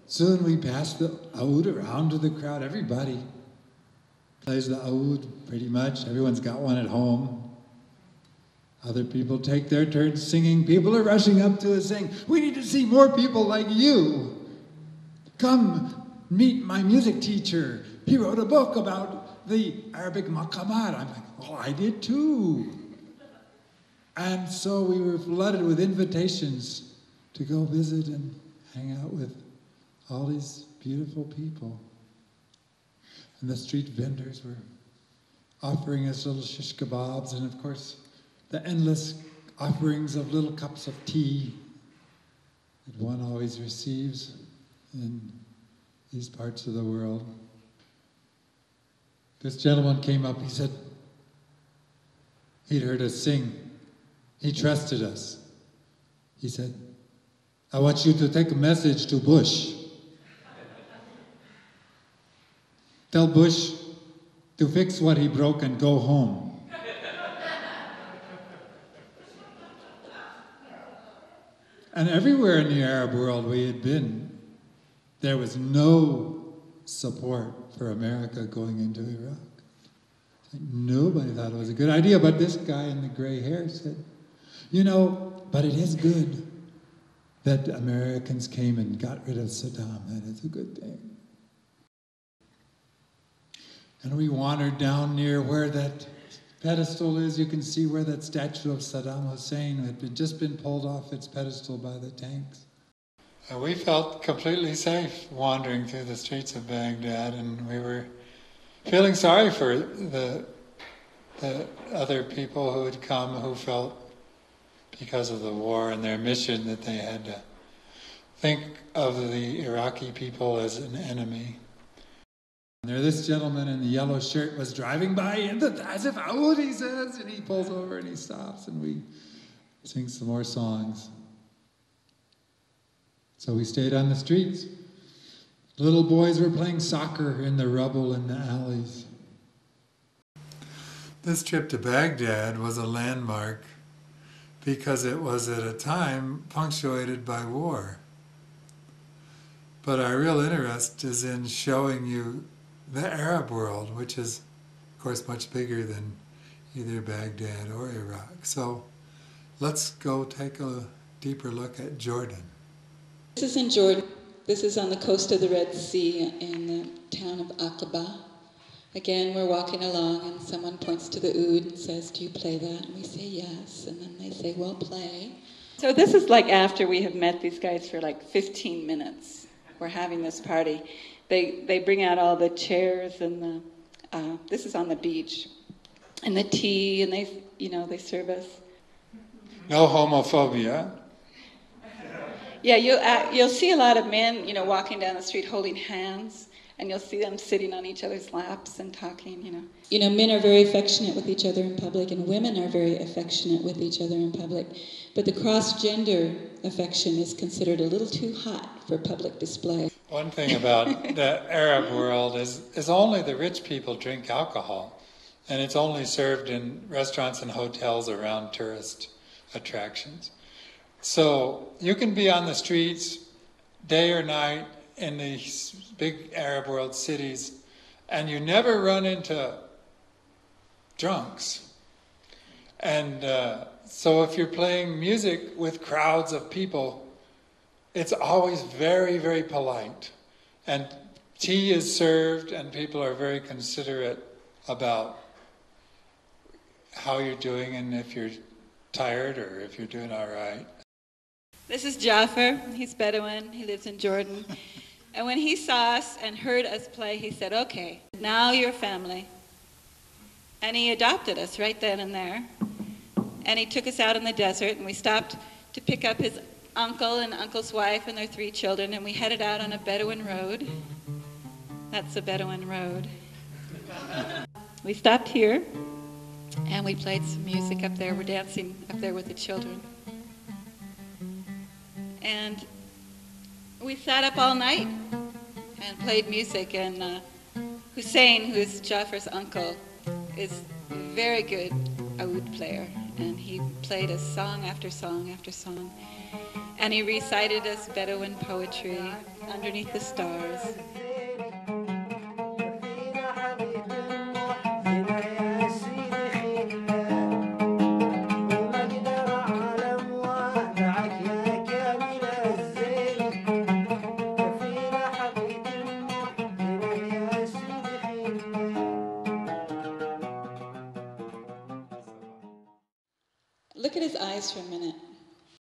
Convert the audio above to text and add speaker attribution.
Speaker 1: soon we passed the oud around to the crowd. Everybody plays the oud pretty much. Everyone's got one at home. Other people take their turns singing. People are rushing up to us saying, we need to see more people like you. Come meet my music teacher. He wrote a book about the Arabic maqamat. I'm like, well, I did too. And so we were flooded with invitations to go visit and hang out with all these beautiful people. And the street vendors were offering us little shish kebabs, and of course, the endless offerings of little cups of tea that one always receives in these parts of the world. This gentleman came up, he said, he'd heard us sing. He trusted us. He said, I want you to take a message to Bush. Tell Bush to fix what he broke and go home. And everywhere in the Arab world we had been, there was no support for America going into Iraq. Nobody thought it was a good idea, but this guy in the gray hair said, you know, but it is good that Americans came and got rid of Saddam. That is a good thing. And we wandered down near where that pedestal is. You can see where that statue of Saddam Hussein had just been pulled off its pedestal by the tanks. And we felt completely safe wandering through the streets of Baghdad, and we were feeling sorry for the other people who had come who felt, because of the war and their mission, that they had to think of the Iraqi people as an enemy. And there this gentleman in the yellow shirt was driving by, and as if, oh, he says, and he pulls over and he stops, and we sing some more songs. So we stayed on the streets. Little boys were playing soccer in the rubble in the alleys. This trip to Baghdad was a landmark because it was at a time punctuated by war. But our real interest is in showing you the Arab world, which is, of course, much bigger than either Baghdad or Iraq. So let's go take a deeper look at Jordan.
Speaker 2: This is in Jordan. This is on the coast of the Red Sea in the town of Aqaba. Again, we're walking along and someone points to the oud and says, do you play that? And we say yes, and then they say, well, play.
Speaker 3: So this is like after we have met these guys for like 15 minutes. We're having this party. They bring out all the chairs and this is on the beach, and the tea, and they serve us.
Speaker 1: No homophobia.
Speaker 3: Yeah, you'll see a lot of men, walking down the street holding hands, and you'll see them sitting on each other's laps and talking,
Speaker 2: Men are very affectionate with each other in public, and women are very affectionate with each other in public. But the cross-gender affection is considered a little too hot for public display.
Speaker 1: One thing about the Arab world is only the rich people drink alcohol, and it's only served in restaurants and hotels around tourist attractions. So you can be on the streets day or night in these big Arab world cities, and you never run into drunks. And so if you're playing music with crowds of people, it's always very, very polite. And tea is served, and people are very considerate about how you're doing and if you're tired or if you're doing all right.
Speaker 3: This is Jafar. He's Bedouin. He lives in Jordan. And when he saw us and heard us play, he said, okay, now you're family. And he adopted us right then and there. And he took us out in the desert, and we stopped to pick up his uncle and uncle's wife and their 3 children, and we headed out on a Bedouin road. That's a Bedouin road. We stopped here, and we played some music up there. We're dancing up there with the children. And we sat up all night and played music, and Hussein, who is Jafar's uncle, is a very good oud player, and he played us song after song after song. And he recited us Bedouin poetry underneath the stars.
Speaker 2: Look at his eyes for a minute.